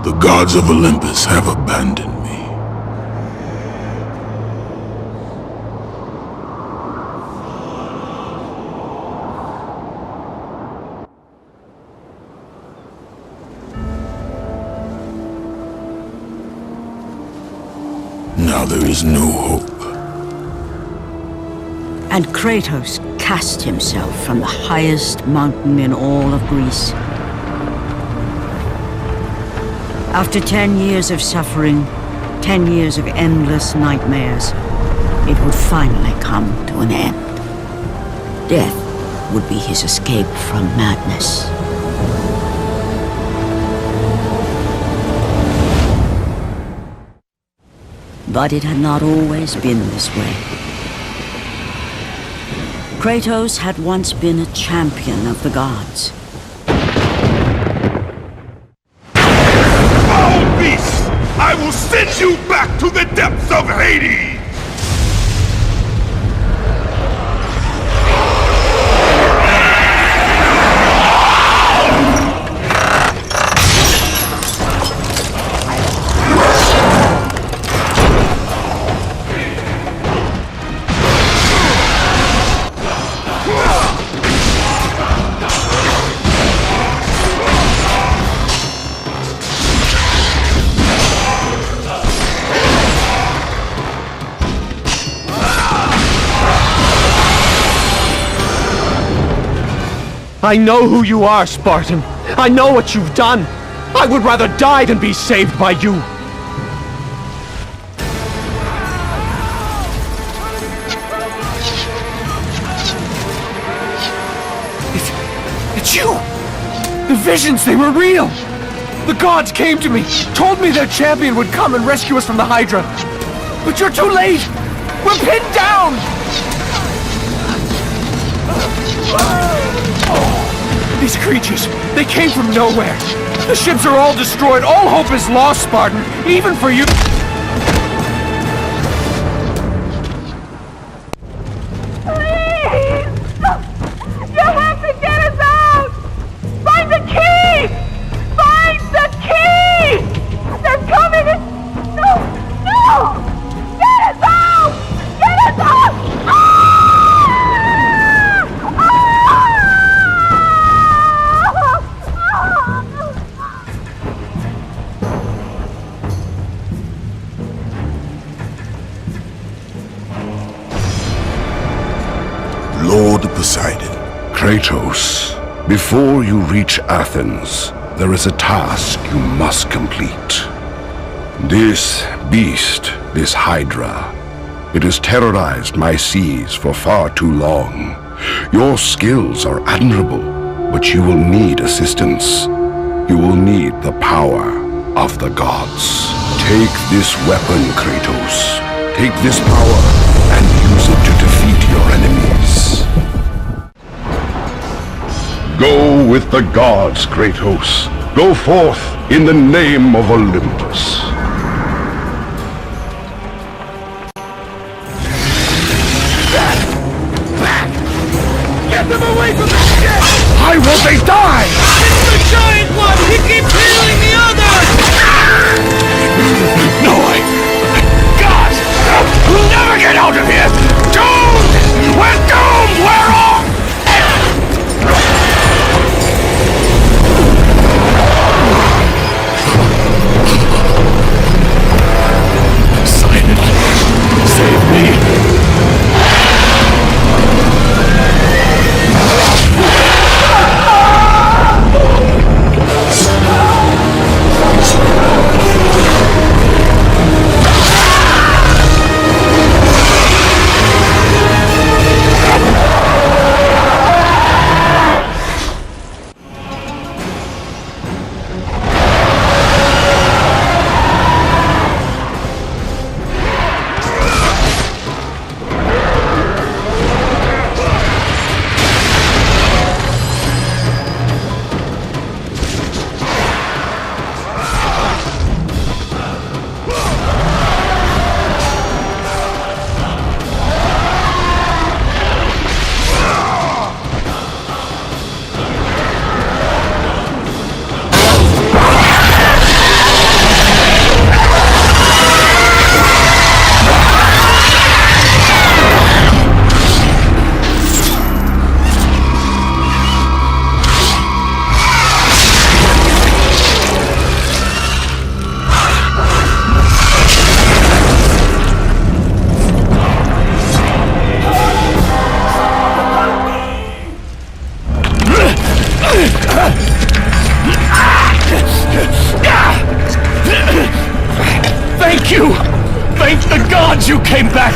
The gods of Olympus have abandoned me. Now there is no hope. And Kratos cast himself from the highest mountain in all of Greece. After 10 years of suffering, 10 years of endless nightmares, it would finally come to an end. Death would be his escape from madness. But it had not always been this way. Kratos had once been a champion of the gods. Foul beast! I will send you back to the depths of Hades! I know who you are, Spartan. I know what you've done. I would rather die than be saved by you. It's you! The visions, they were real! The gods came to me, told me their champion would come and rescue us from the Hydra. But you're too late! We're pinned down! These creatures, they came from nowhere. The ships are all destroyed. All hope is lost, Spartan, even for you. Please! You have to get us out! Find the key! Find the key! They're coming! No! No! Get us out! Get us out! Lord Poseidon. Kratos, before you reach Athens, there is a task you must complete. This beast, this Hydra, it has terrorized my seas for far too long. Your skills are admirable, but you will need assistance. You will need the power of the gods. Take this weapon, Kratos. Take this power and use it to defeat your enemies. Go with the gods, Kratos. Go forth in the name of Olympus. Get them away from the ship! Why won't they die? It's the giant one! He keeps healing the others! No way! God! We'll never get out of here! Doomed! We're doomed! We're off!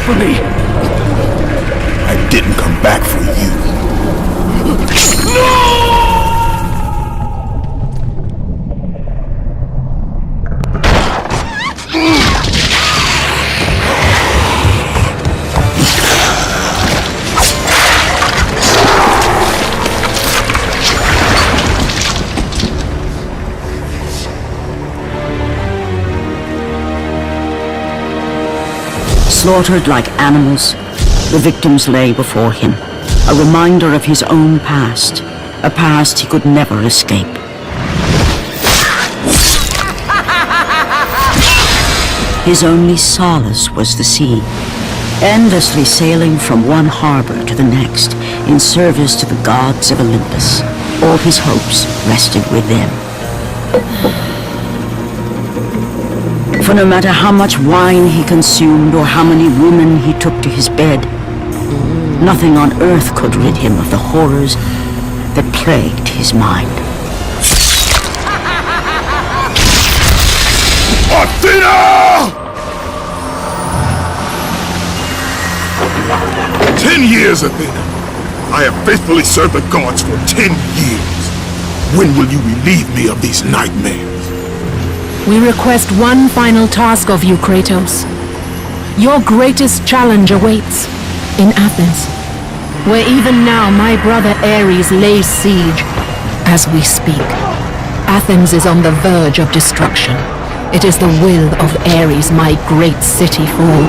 for me! I didn't come back for you. Slaughtered like animals, the victims lay before him, a reminder of his own past, a past he could never escape. His only solace was the sea, endlessly sailing from one harbor to the next in service to the gods of Olympus. All his hopes rested with them. For no matter how much wine he consumed or how many women he took to his bed, nothing on earth could rid him of the horrors that plagued his mind. Athena! 10 years, Athena. I have faithfully served the gods for 10 years. When will you relieve me of these nightmares? We request one final task of you, Kratos. Your greatest challenge awaits in Athens, where even now my brother Ares lays siege as we speak. Athens is on the verge of destruction. It is the will of Ares my great city fall.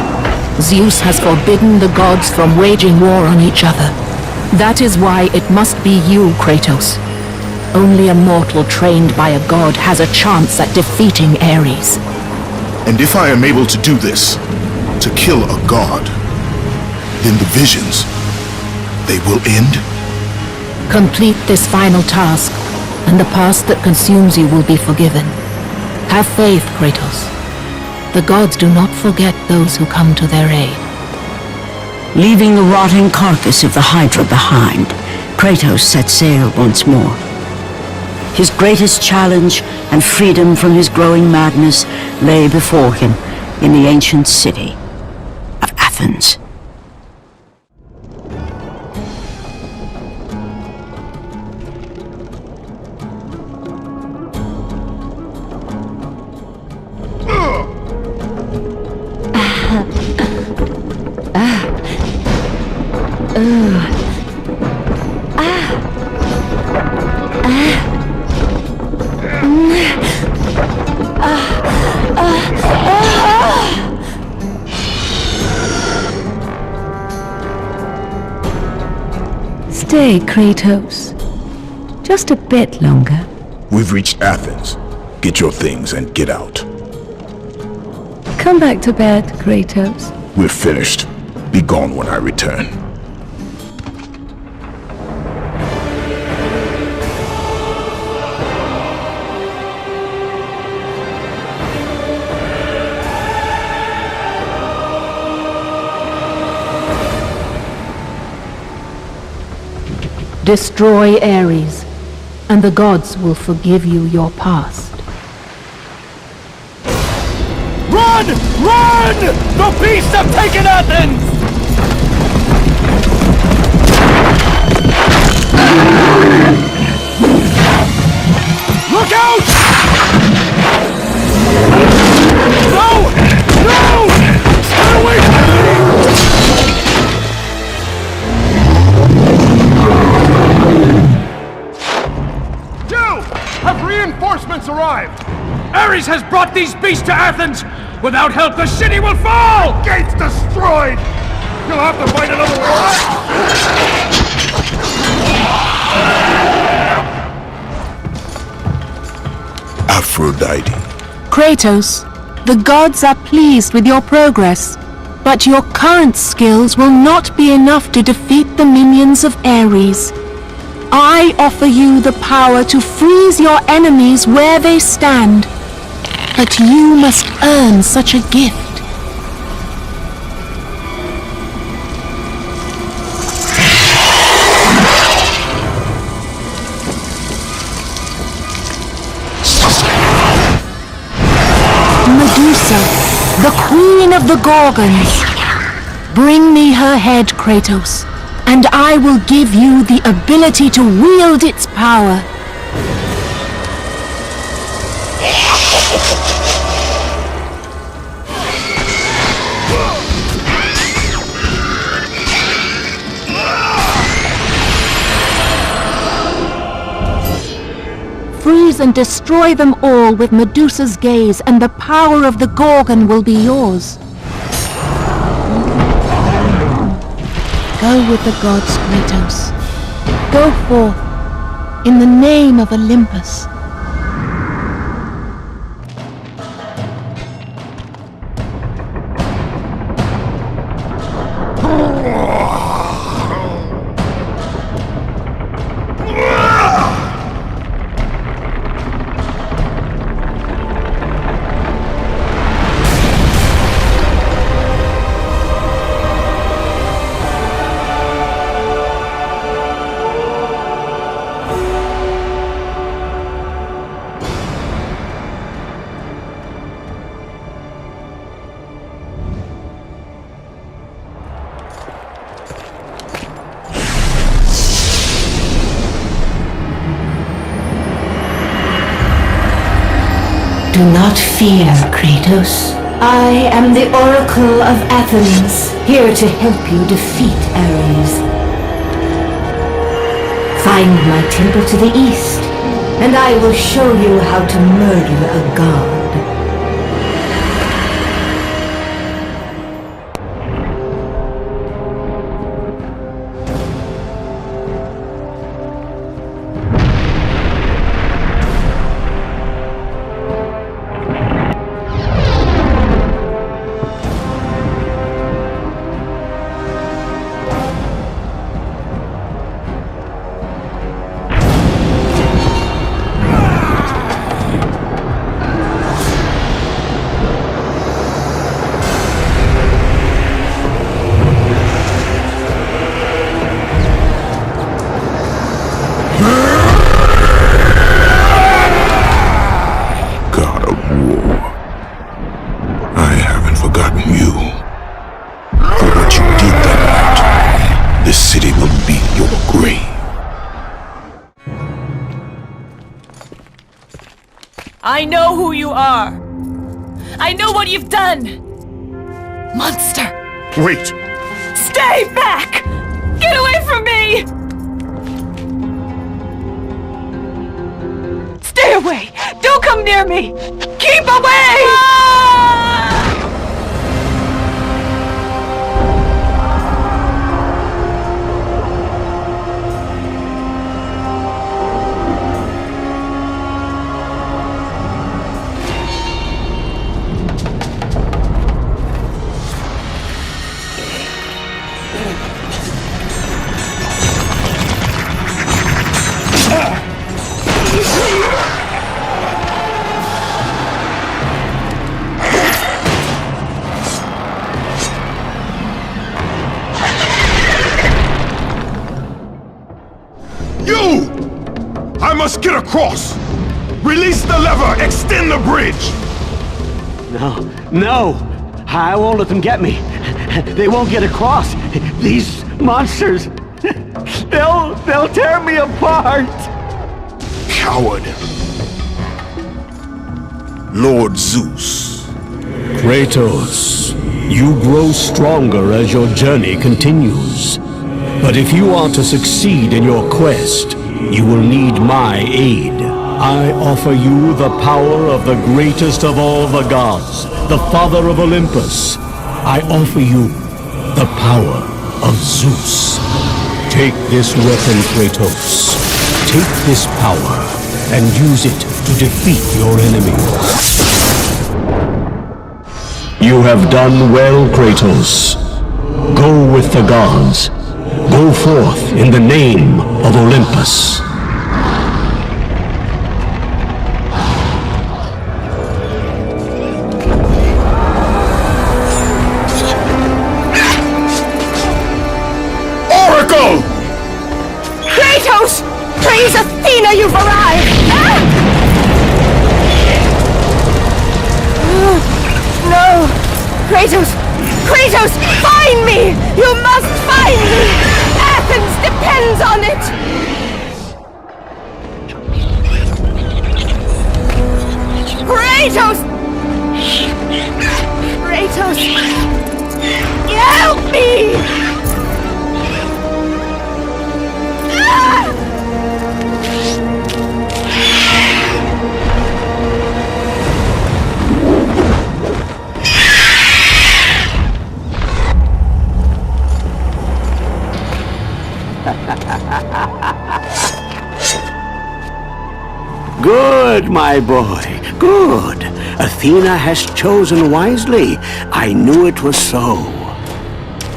Zeus has forbidden the gods from waging war on each other. That is why it must be you, Kratos. Only a mortal trained by a god has a chance at defeating Ares. And if I am able to do this, to kill a god, then the visions, they will end? Complete this final task, and the past that consumes you will be forgiven. Have faith, Kratos. The gods do not forget those who come to their aid. Leaving the rotting carcass of the Hydra behind, Kratos set sail once more. His greatest challenge and freedom from his growing madness lay before him in the ancient city of Athens. Stay, Kratos. Just a bit longer. We've reached Athens. Get your things and get out. Come back to bed, Kratos. We're finished. Be gone when I return. Destroy Ares, and the gods will forgive you your past. Run! Run! The beasts have taken Athens! Look out! No! No! Get away from me! Have reinforcements arrived? Ares has brought these beasts to Athens! Without help, the city will fall! Gates destroyed! You'll have to find another way. Aphrodite. Kratos, the gods are pleased with your progress, but your current skills will not be enough to defeat the minions of Ares. I offer you the power to freeze your enemies where they stand, but you must earn such a gift. Medusa, the queen of the Gorgons. Bring me her head, Kratos, and I will give you the ability to wield its power. Freeze and destroy them all with Medusa's gaze, and the power of the Gorgon will be yours. Go with the gods, Kratos. Go forth, in the name of Olympus. Do not fear, Kratos. I am the Oracle of Athens, here to help you defeat Ares. Find my temple to the east, and I will show you how to murder a god. I know who you are. I know what you've done. Monster. Wait! Stay back! Get away from me! Stay away! Don't come near me! Keep away! I must get across! Release the lever! Extend the bridge! No! I won't let them get me. They won't get across. These monsters, they'll tear me apart! Coward! Lord Zeus. Kratos, you grow stronger as your journey continues. But if you are to succeed in your quest, you will need my aid. I offer you the power of the greatest of all the gods, the father of Olympus. I offer you the power of Zeus. Take this weapon, Kratos. Take this power and use it to defeat your enemies. You have done well, Kratos. Go with the gods. Go forth in the name of Olympus. Oracle! Kratos! Praise Athena, you've arrived! No! Kratos! Kratos! Find me! Kratos! Kratos! Help me! Ah! Good, my boy, good. Athena has chosen wisely. I knew it was so.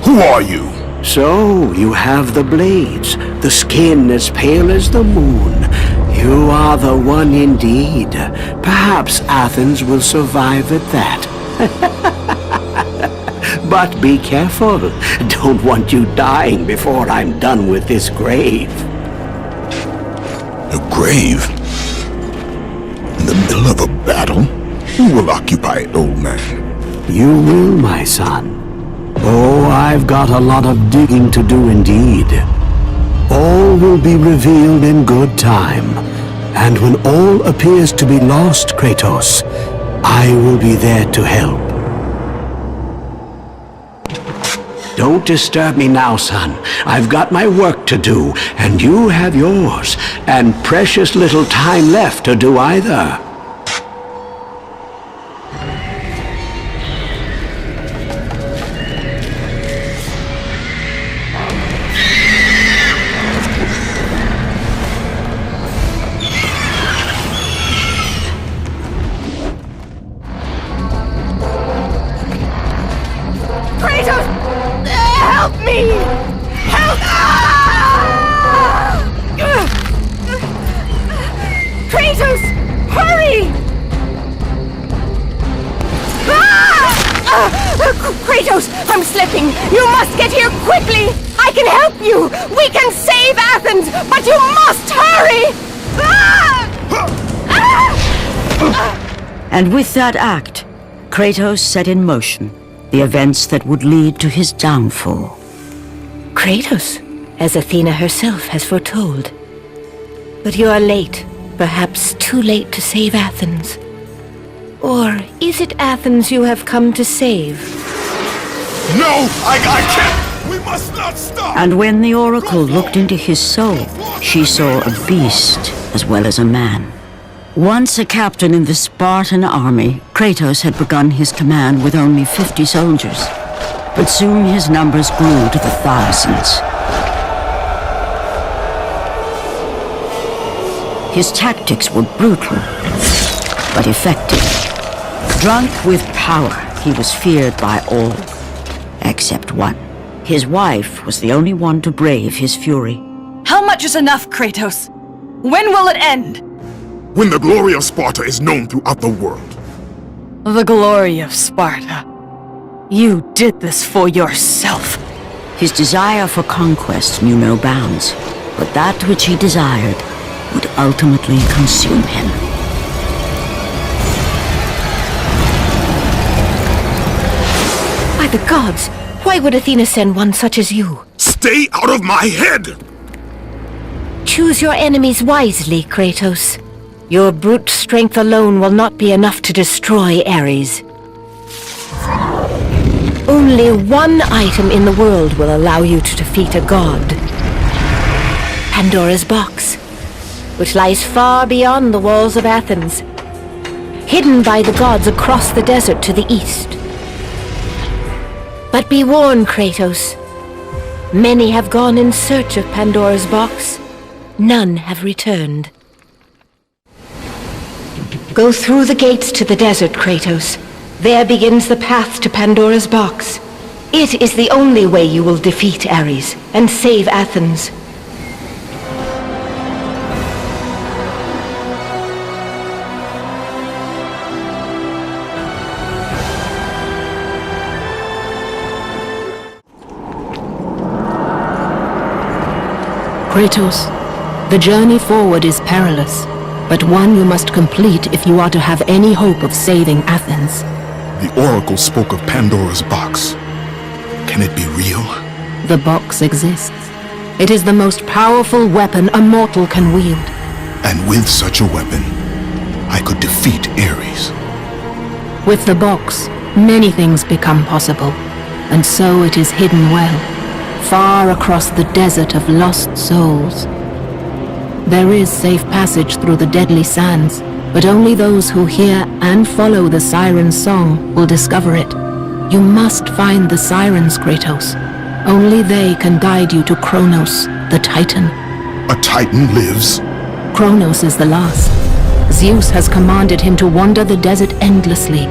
Who are you? So, you have the blades, the skin as pale as the moon. You are the one indeed. Perhaps Athens will survive at that. But be careful. Don't want you dying before I'm done with this grave. A grave? In the middle of a battle? Who will occupy it, old man? You will, my son. Oh, I've got a lot of digging to do indeed. All will be revealed in good time. And when all appears to be lost, Kratos, I will be there to help. Don't disturb me now, son. I've got my work to do, and you have yours, and precious little time left to do either. Kratos! Help me! Help! Ah! Kratos! Hurry! Kratos, I'm slipping! You must get here quickly! I can help you! We can save Athens! But you must hurry! And with that act, Kratos set in motion the events that would lead to his downfall. Kratos, as Athena herself has foretold. But you are late, perhaps too late to save Athens. Or is it Athens you have come to save? No! I can't! We must not stop! And when the Oracle looked into his soul, she saw a beast as well as a man. Once a captain in the Spartan army, Kratos had begun his command with only 50 soldiers. But soon his numbers grew to the thousands. His tactics were brutal, but effective. Drunk with power, he was feared by all, except one. His wife was the only one to brave his fury. How much is enough, Kratos? When will it end? When the glory of Sparta is known throughout the world. The glory of Sparta. You did this for yourself. His desire for conquest knew no bounds, but that which he desired would ultimately consume him. By the gods, why would Athena send one such as you? Stay out of my head! Choose your enemies wisely, Kratos. Your brute strength alone will not be enough to destroy Ares. Only one item in the world will allow you to defeat a god. Pandora's box, which lies far beyond the walls of Athens, hidden by the gods across the desert to the east. But be warned, Kratos. Many have gone in search of Pandora's box. None have returned. Go through the gates to the desert, Kratos. There begins the path to Pandora's box. It is the only way you will defeat Ares and save Athens. Kratos, the journey forward is perilous, but one you must complete if you are to have any hope of saving Athens. The Oracle spoke of Pandora's box. Can it be real? The box exists. It is the most powerful weapon a mortal can wield. And with such a weapon, I could defeat Ares. With the box, many things become possible, and so it is hidden well, far across the desert of lost souls. There is safe passage through the deadly sands, but only those who hear and follow the siren's song will discover it. You must find the sirens, Kratos. Only they can guide you to Kronos, the Titan. A Titan lives? Kronos is the last. Zeus has commanded him to wander the desert endlessly,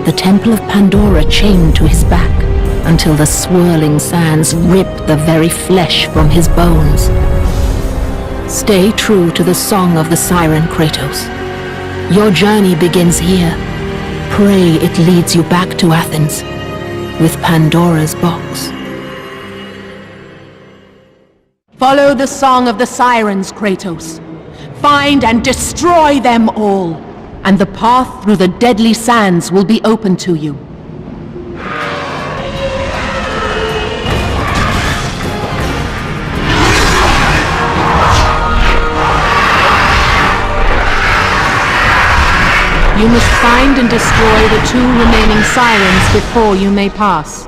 the Temple of Pandora chained to his back, until the swirling sands rip the very flesh from his bones. Stay true to the song of the siren, Kratos. Your journey begins here. Pray it leads you back to Athens, with Pandora's box. Follow the song of the sirens, Kratos. Find and destroy them all, and the path through the deadly sands will be open to you. You must find and destroy the 2 remaining sirens before you may pass.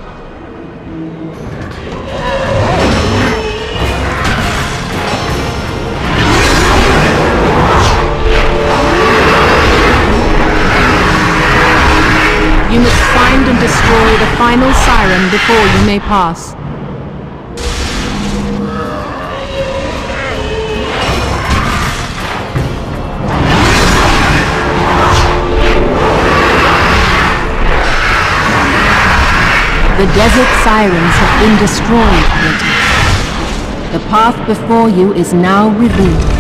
You must find and destroy the final siren before you may pass. The desert sirens have been destroyed, Kratos. The path before you is now revealed.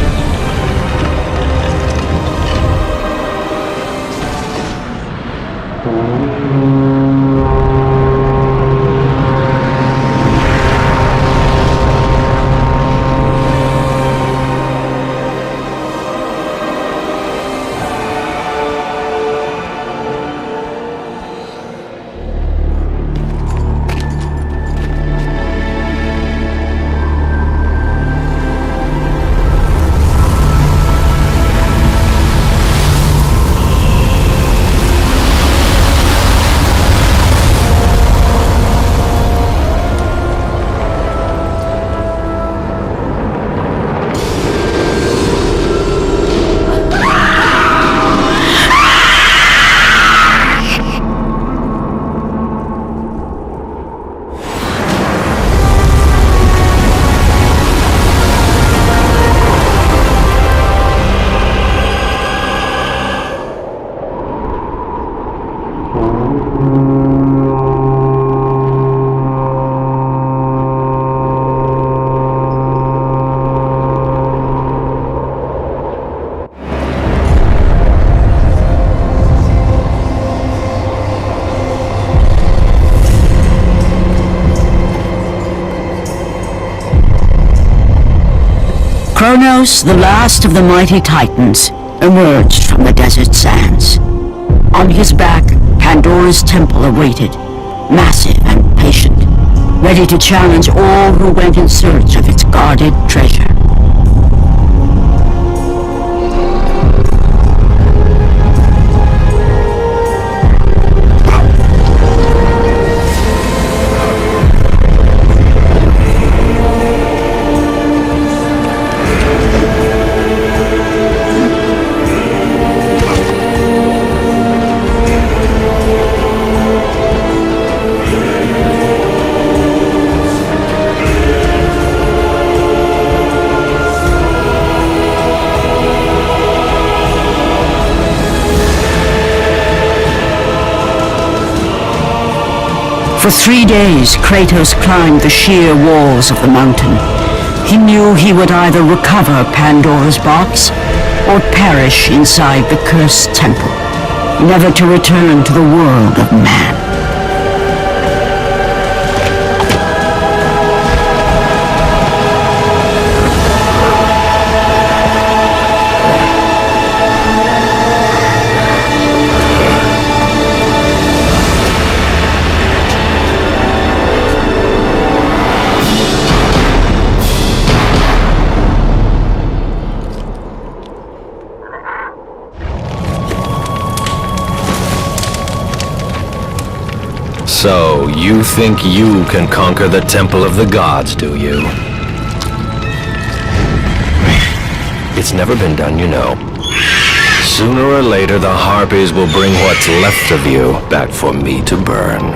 Kronos, the last of the mighty Titans, emerged from the desert sands. On his back, Pandora's temple awaited, massive and patient, ready to challenge all who went in search of its guarded treasure. For 3 days, Kratos climbed the sheer walls of the mountain. He knew he would either recover Pandora's box or perish inside the cursed temple, never to return to the world of man. So, you think you can conquer the Temple of the Gods, do you? It's never been done, you know. Sooner or later, the Harpies will bring what's left of you back for me to burn.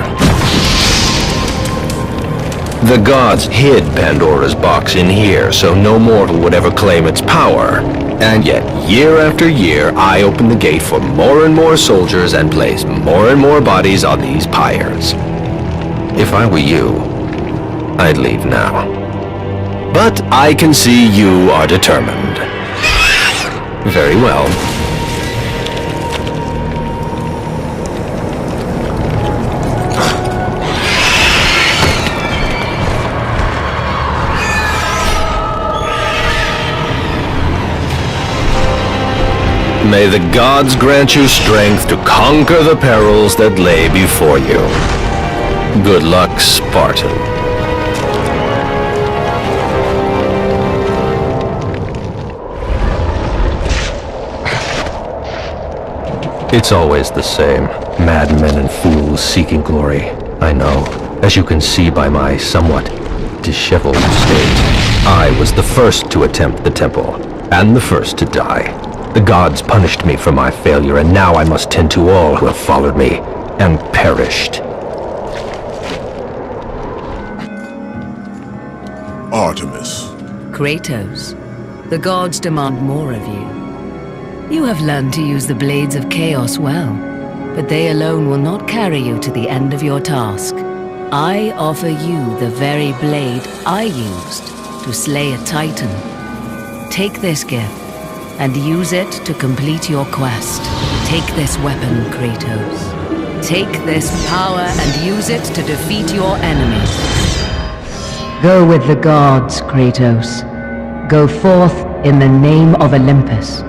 The gods hid Pandora's box in here, so no mortal would ever claim its power. And yet, year after year, I open the gate for more and more soldiers and place more and more bodies on these pyres. If I were you, I'd leave now. But I can see you are determined. Very well. May the gods grant you strength to conquer the perils that lay before you. Good luck, Spartan. It's always the same. Madmen and fools seeking glory. I know, as you can see by my somewhat disheveled state. I was the first to attempt the temple, and the first to die. The gods punished me for my failure, and now I must tend to all who have followed me and perished. Artemis. Kratos, the gods demand more of you. You have learned to use the blades of chaos well, but they alone will not carry you to the end of your task. I offer you the very blade I used to slay a titan. Take this gift and use it to complete your quest. Take this weapon, Kratos. Take this power and use it to defeat your enemies. Go with the gods, Kratos. Go forth in the name of Olympus.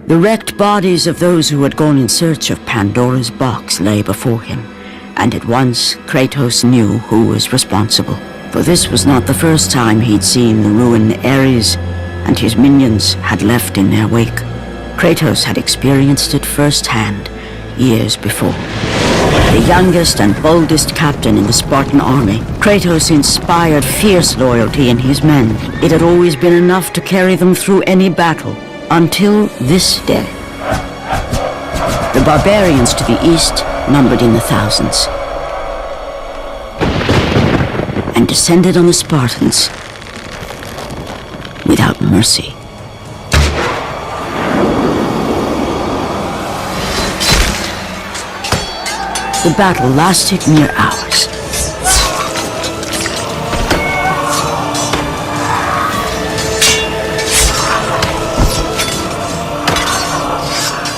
The wrecked bodies of those who had gone in search of Pandora's box lay before him, and at once Kratos knew who was responsible. For this was not the first time he'd seen the ruin Ares and his minions had left in their wake. Kratos had experienced it firsthand years before. The youngest and boldest captain in the Spartan army, Kratos inspired fierce loyalty in his men. It had always been enough to carry them through any battle. Until this day. The barbarians to the east numbered in the thousands, and descended on the Spartans without mercy. The battle lasted mere hours.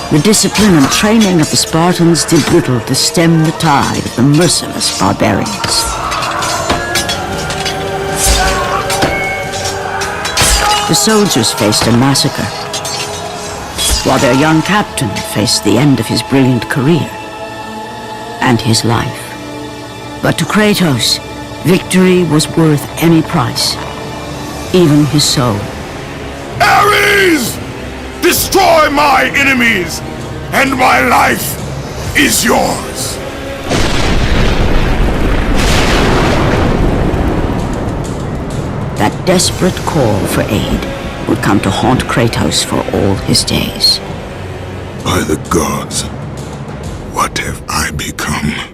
The discipline and training of the Spartans did little to stem the tide of the merciless barbarians. The soldiers faced a massacre, while their young captain faced the end of his brilliant career and his life. But to Kratos, victory was worth any price, even his soul. Ares! Destroy my enemies, and my life is yours. That desperate call for aid would come to haunt Kratos for all his days. By the gods, what have I become?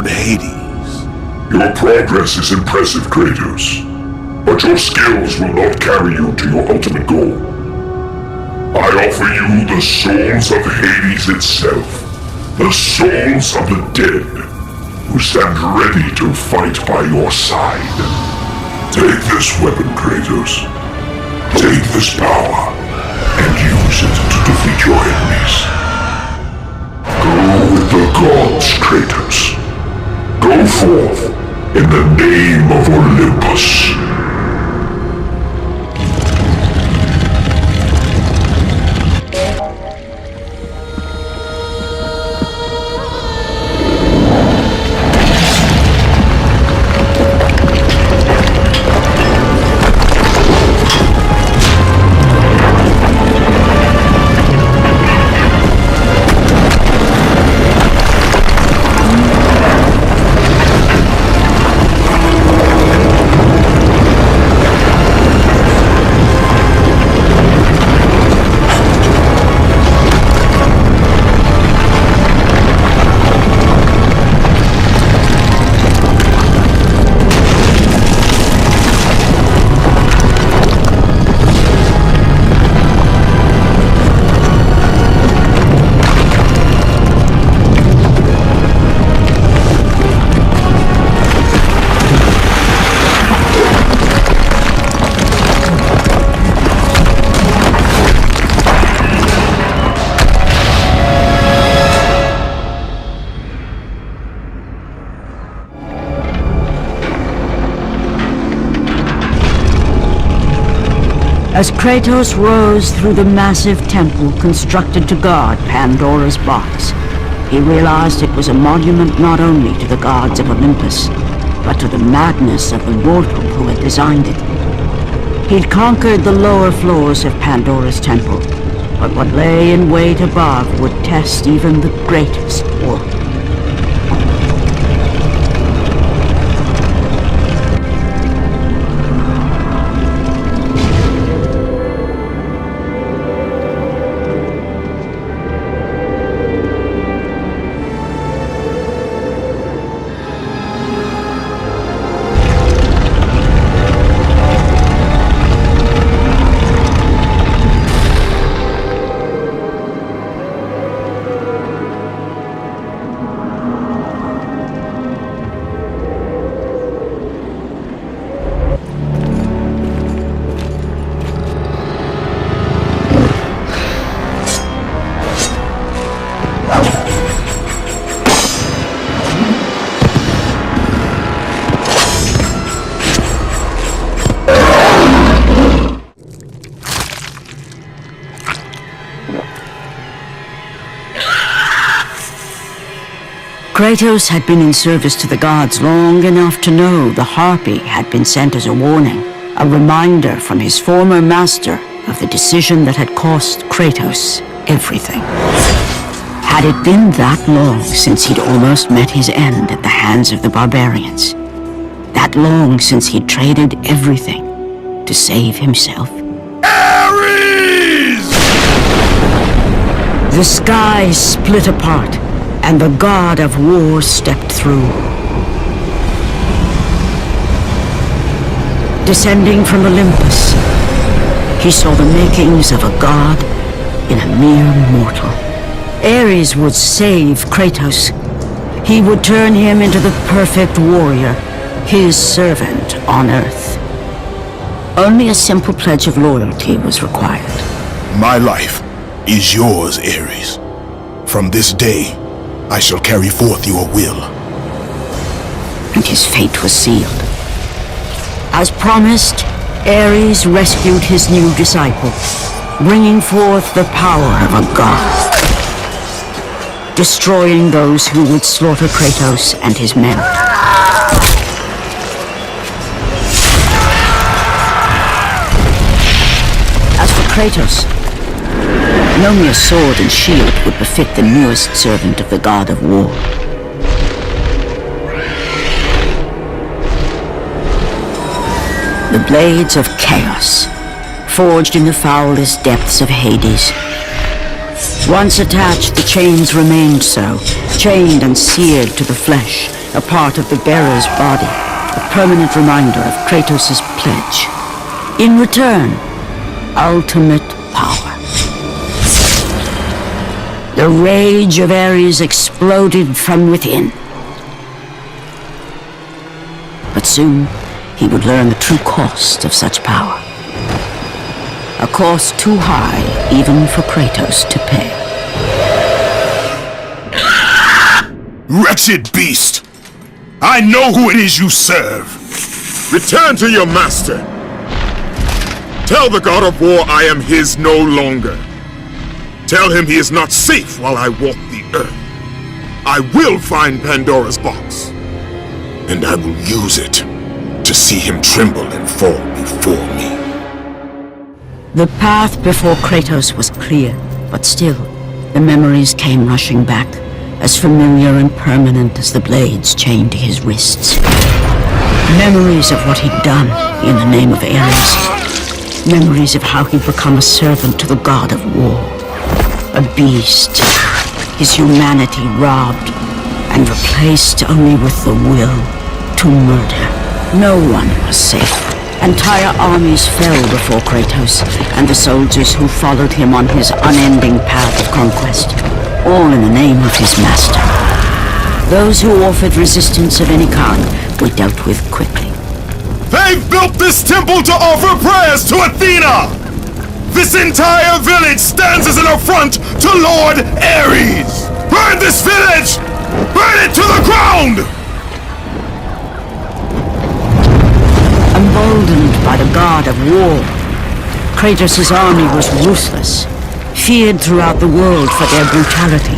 god Hades. Your progress is impressive, Kratos. But your skills will not carry you to your ultimate goal. I offer you the souls of Hades itself. The souls of the dead, who stand ready to fight by your side. Take this weapon, Kratos. Take this power, and use it to defeat your enemies. Go with the gods, Kratos. Go forth in the name of Olympus. As Kratos rose through the massive temple constructed to guard Pandora's box, he realized it was a monument not only to the gods of Olympus, but to the madness of the mortal who had designed it. He'd conquered the lower floors of Pandora's temple, but what lay in wait above would test even the greatest warrior. Kratos had been in service to the gods long enough to know the Harpy had been sent as a warning, a reminder from his former master of the decision that had cost Kratos everything. Had it been that long since he'd almost met his end at the hands of the barbarians? That long since he'd traded everything to save himself? Ares! The sky split apart, and the god of war stepped through. Descending from Olympus, he saw the makings of a god in a mere mortal. Ares would save Kratos. He would turn him into the perfect warrior, his servant on Earth. Only a simple pledge of loyalty was required. My life is yours, Ares. From this day, I shall carry forth your will. And his fate was sealed. As promised, Ares rescued his new disciple, bringing forth the power of a god, destroying those who would slaughter Kratos and his men. As for Kratos, no mere sword and shield would befit the newest servant of the god of war. The blades of chaos, forged in the foulest depths of Hades. Once attached, the chains remained so, chained and seared to the flesh, a part of the bearer's body, a permanent reminder of Kratos' pledge. In return, ultimate power. The rage of Ares exploded from within. But soon, he would learn the true cost of such power. A cost too high even for Kratos to pay. Wretched beast! I know who it is you serve! Return to your master! Tell the god of war I am his no longer. Tell him he is not safe while I walk the earth. I will find Pandora's box. And I will use it to see him tremble and fall before me. The path before Kratos was clear, but still, the memories came rushing back, as familiar and permanent as the blades chained to his wrists. Memories of what he'd done in the name of Ares. Memories of how he'd become a servant to the god of war. A beast, his humanity robbed and replaced only with the will to murder. No one was safe. Entire armies fell before Kratos and the soldiers who followed him on his unending path of conquest, all in the name of his master. Those who offered resistance of any kind were dealt with quickly. They've built this temple to offer prayers to Athena! This entire village stands as an affront to Lord Ares! Burn this village! Burn it to the ground! Emboldened by the god of war, Kratos' army was ruthless, feared throughout the world for their brutality.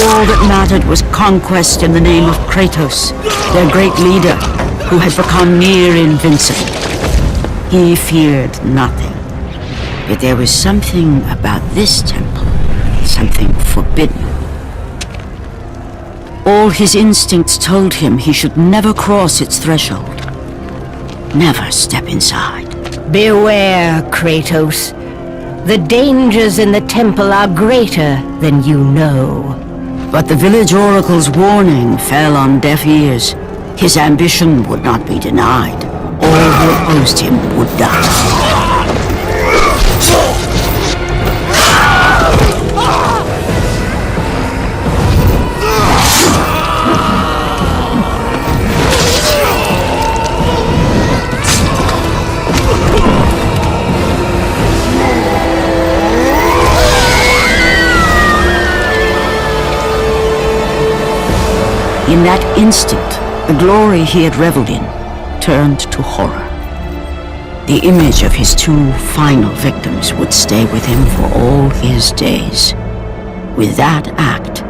All that mattered was conquest in the name of Kratos, their great leader, who had become near invincible. He feared nothing. But there was something about this temple, something forbidden. All his instincts told him he should never cross its threshold. Never step inside. Beware, Kratos. The dangers in the temple are greater than you know. But the village oracle's warning fell on deaf ears. His ambition would not be denied. All who opposed him would die. In that instant, the glory he had reveled in turned to horror. The image of his two final victims would stay with him for all his days. With that act,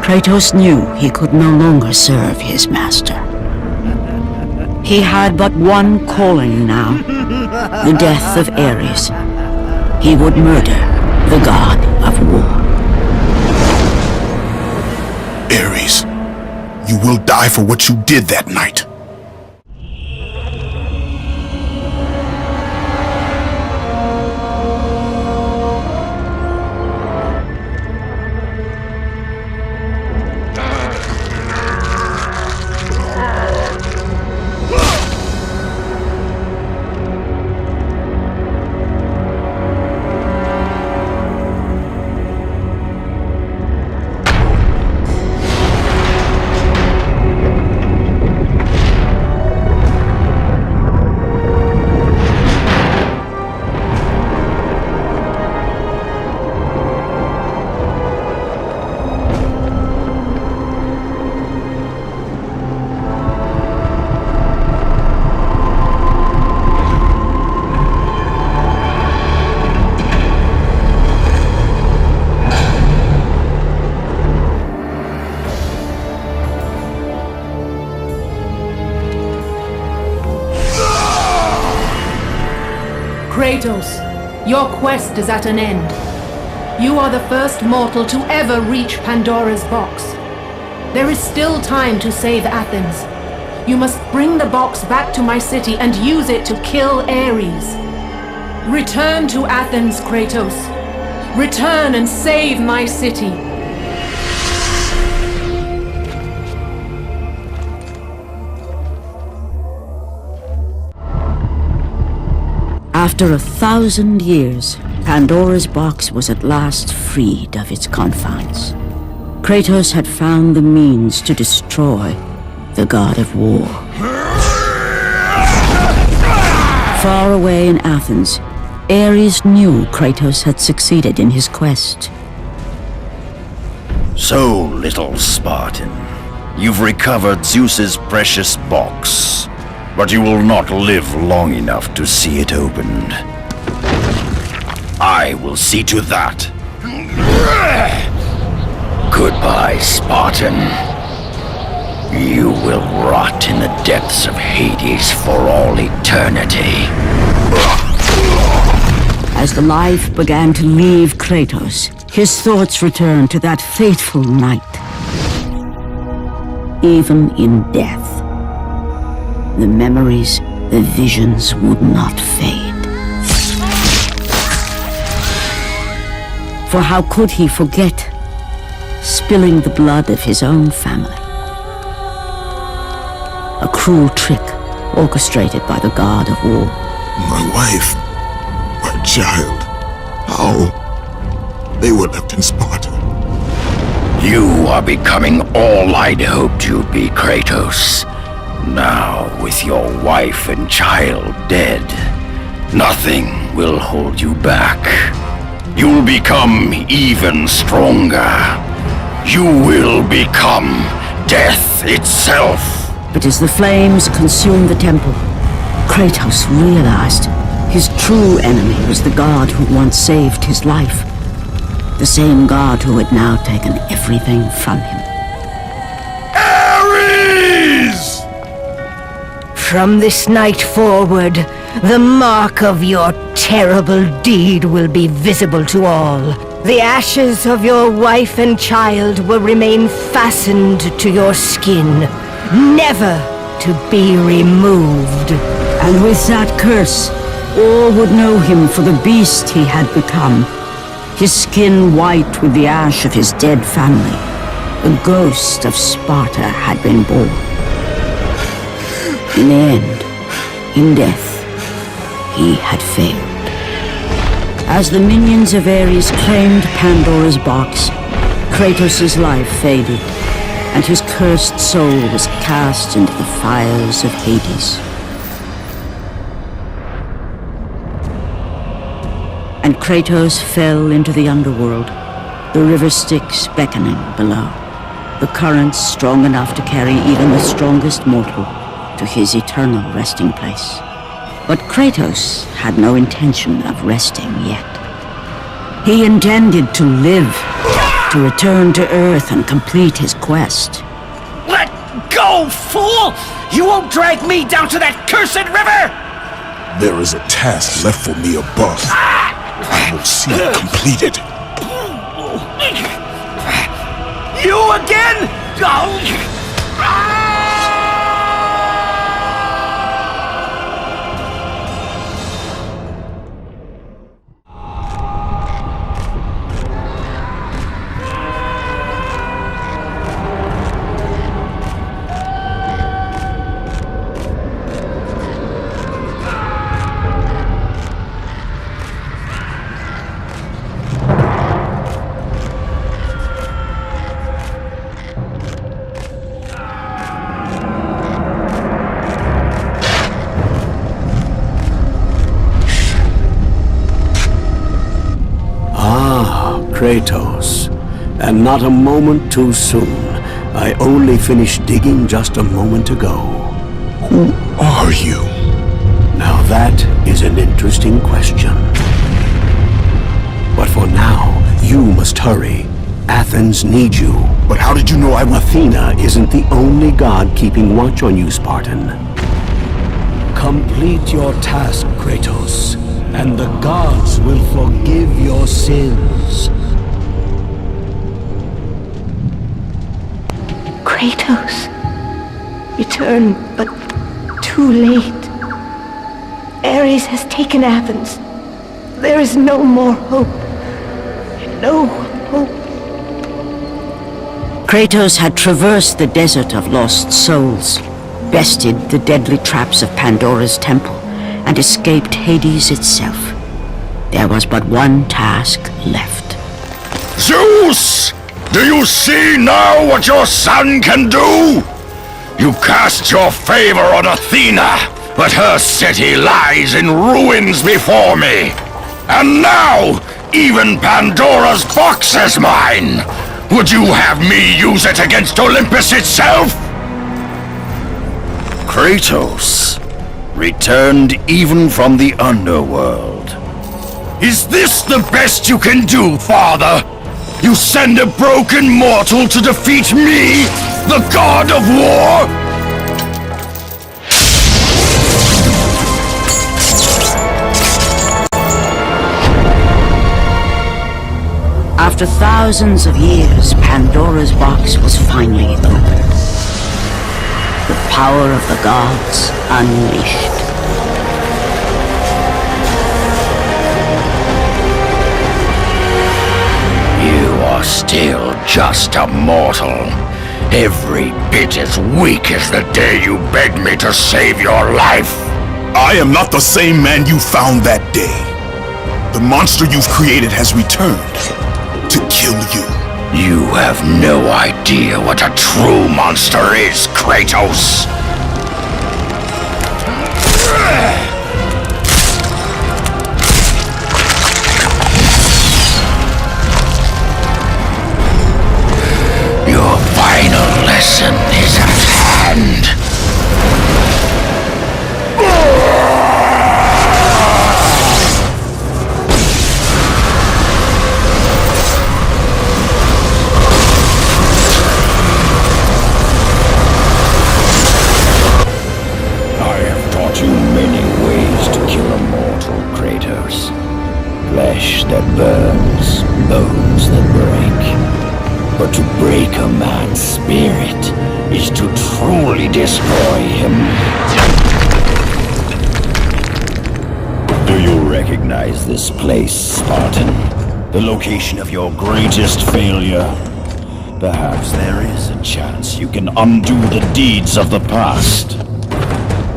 Kratos knew he could no longer serve his master. He had but one calling now, the death of Ares. He would murder the god of war. Ares, you will die for what you did that night. Kratos, your quest is at an end. You are the first mortal to ever reach Pandora's box. There is still time to save Athens. You must bring the box back to my city and use it to kill Ares. Return to Athens, Kratos. Return and save my city. After 1,000 years, Pandora's box was at last freed of its confines. Kratos had found the means to destroy the god of war. Far away in Athens, Ares knew Kratos had succeeded in his quest. So, little Spartan, you've recovered Zeus's precious box, but you will not live long enough to see it opened. I will see to that. Goodbye, Spartan. You will rot in the depths of Hades for all eternity. As the life began to leave Kratos, his thoughts returned to that fateful night. Even in death, the memories, the visions would not fade. For how could he forget spilling the blood of his own family? A cruel trick orchestrated by the god of war. My wife, my child, how? They were left in Sparta. You are becoming all I'd hoped you'd be, Kratos. Now, with your wife and child dead, nothing will hold you back. You'll become even stronger. You will become death itself. But as the flames consumed the temple, Kratos realized his true enemy was the god who once saved his life. The same god who had now taken everything from him. Ares! From this night forward, the mark of your terrible deed will be visible to all. The ashes of your wife and child will remain fastened to your skin, never to be removed. And with that curse, all would know him for the beast he had become. His skin white with the ash of his dead family. The ghost of Sparta had been born. In the end, in death, he had failed. As the minions of Ares claimed Pandora's box, Kratos' life faded, and his cursed soul was cast into the fires of Hades. And Kratos fell into the underworld, the river Styx beckoning below, the currents strong enough to carry even the strongest mortal to his eternal resting place. But Kratos had no intention of resting yet. He intended to live, to return to Earth and complete his quest. Let go, fool! You won't drag me down to that cursed river! There is a task left for me above. I will see it completed. You again? Kratos, and not a moment too soon. I only finished digging just a moment ago. Who are you? Now that is an interesting question. But for now, you must hurry. Athens needs you. But how did you know I was... Athena isn't the only god keeping watch on you, Spartan. Complete your task, Kratos, and the gods will forgive your sins. Kratos, return, but too late. Ares has taken Athens. There is no more hope. no hope. Kratos had traversed the desert of lost souls, bested the deadly traps of Pandora's temple, and escaped Hades itself. There was but one task left. Zeus! Do you see now what your son can do? You cast your favor on Athena, but her city lies in ruins before me. And now, even Pandora's box is mine! Would you have me use it against Olympus itself? Kratos, returned even from the underworld. Is this the best you can do, father? You send a broken mortal to defeat me, the god of war? After thousands of years, Pandora's box was finally opened. The power of the gods unleashed. You are still just a mortal. Every bit as weak as the day you begged me to save your life. I am not the same man you found that day. The monster you've created has returned to kill you. You have no idea what a true monster is, Kratos. Your final lesson is at hand. Flesh that burns, bones that break. But to break a man's spirit is to truly destroy him. Do you recognize this place, Spartan? The location of your greatest failure? Perhaps there is a chance you can undo the deeds of the past.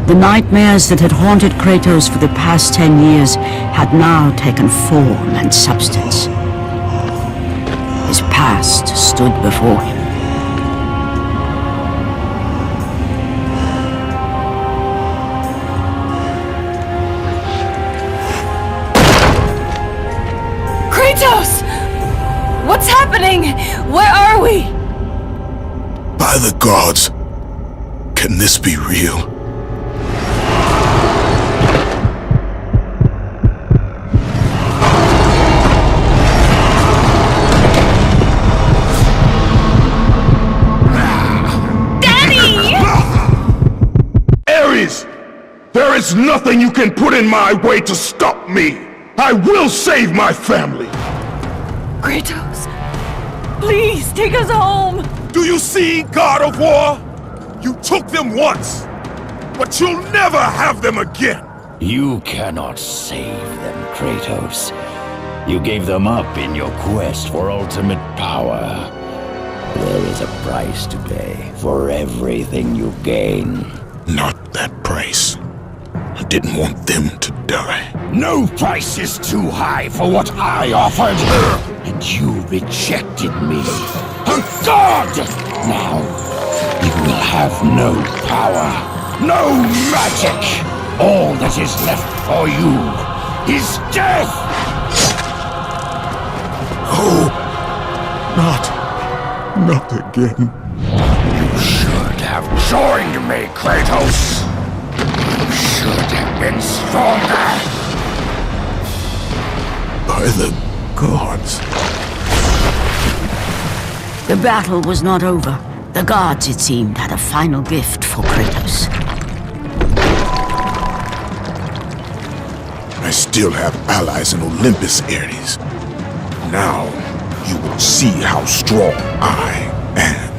The nightmares that had haunted Kratos for the past 10 years had now taken form and substance. His past stood before him. Kratos! What's happening? Where are we? By the gods, can this be real? There is nothing you can put in my way to stop me! I will save my family! Kratos, please take us home! Do you see, God of War? You took them once, but you'll never have them again! You cannot save them, Kratos. You gave them up in your quest for ultimate power. There is a price to pay for everything you gain. Not that price. I didn't want them to die. No price is too high for what I offered! And you rejected me. A god! Now, you will have no power, no magic. All that is left for you is death! Oh, not again. You should have joined me, Kratos! You should have been stronger! By the gods. The battle was not over. The gods, it seemed, had a final gift for Kratos. I still have allies in Olympus, Ares. Now, you will see how strong I am.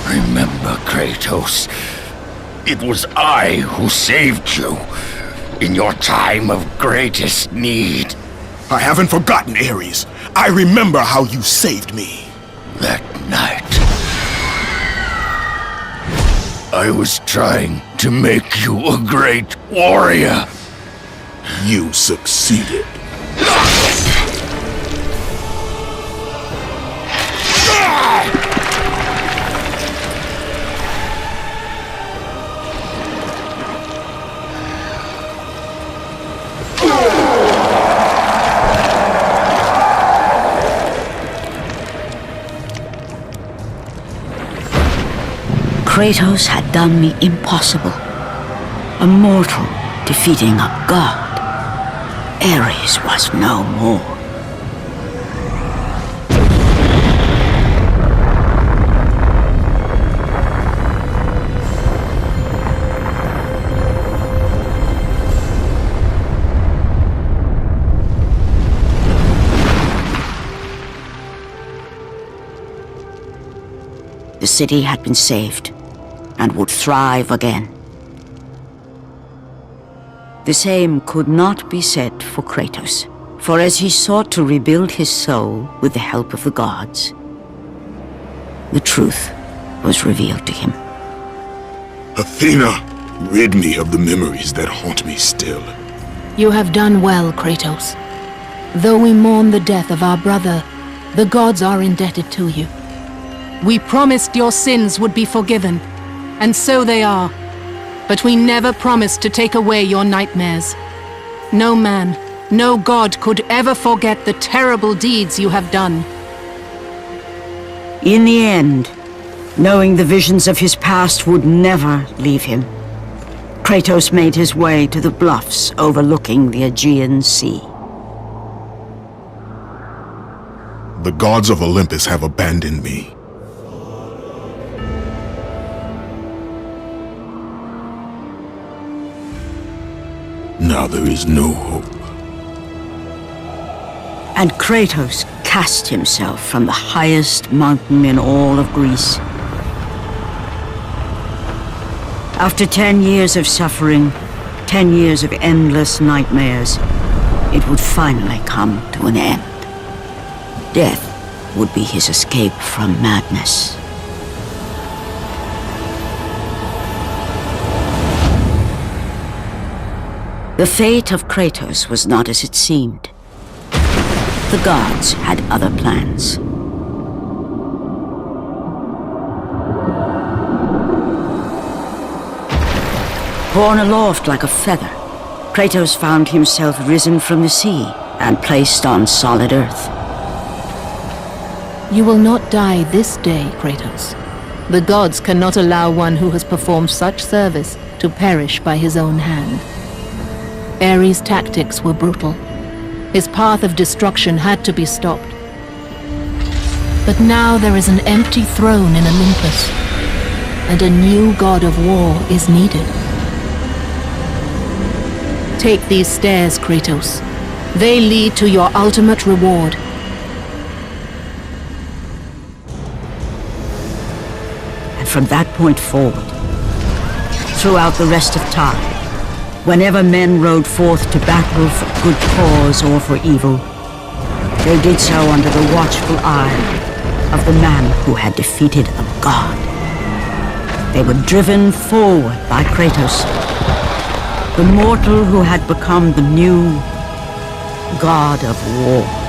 Remember, Kratos, it was I who saved you. in your time of greatest need. I haven't forgotten, Ares. I remember how you saved me. That night, I was trying to make you a great warrior. You succeeded. Kratos had done the impossible. A mortal defeating a god. Ares was no more. The city had been saved and would thrive again. The same could not be said for Kratos, for as he sought to rebuild his soul with the help of the gods, the truth was revealed to him. Athena, rid me of the memories that haunt me still. You have done well, Kratos. Though we mourn the death of our brother, the gods are indebted to you. We promised your sins would be forgiven, and so they are. But we never promised to take away your nightmares. No man, no god could ever forget the terrible deeds you have done. In the end, knowing the visions of his past would never leave him, Kratos made his way to the bluffs overlooking the Aegean Sea. The gods of Olympus have abandoned me. Now there is no hope. And Kratos cast himself from the highest mountain in all of Greece. After 10 years of suffering, 10 years of endless nightmares, it would finally come to an end. Death would be his escape from madness. The fate of Kratos was not as it seemed. The gods had other plans. Borne aloft like a feather, Kratos found himself risen from the sea and placed on solid earth. You will not die this day, Kratos. The gods cannot allow one who has performed such service to perish by his own hand. Ares' tactics were brutal. His path of destruction had to be stopped. But now there is an empty throne in Olympus, and a new god of war is needed. Take these stairs, Kratos. They lead to your ultimate reward. And from that point forward, throughout the rest of time, whenever men rode forth to battle for good cause or for evil, they did so under the watchful eye of the man who had defeated a god. They were driven forward by Kratos, the mortal who had become the new god of war.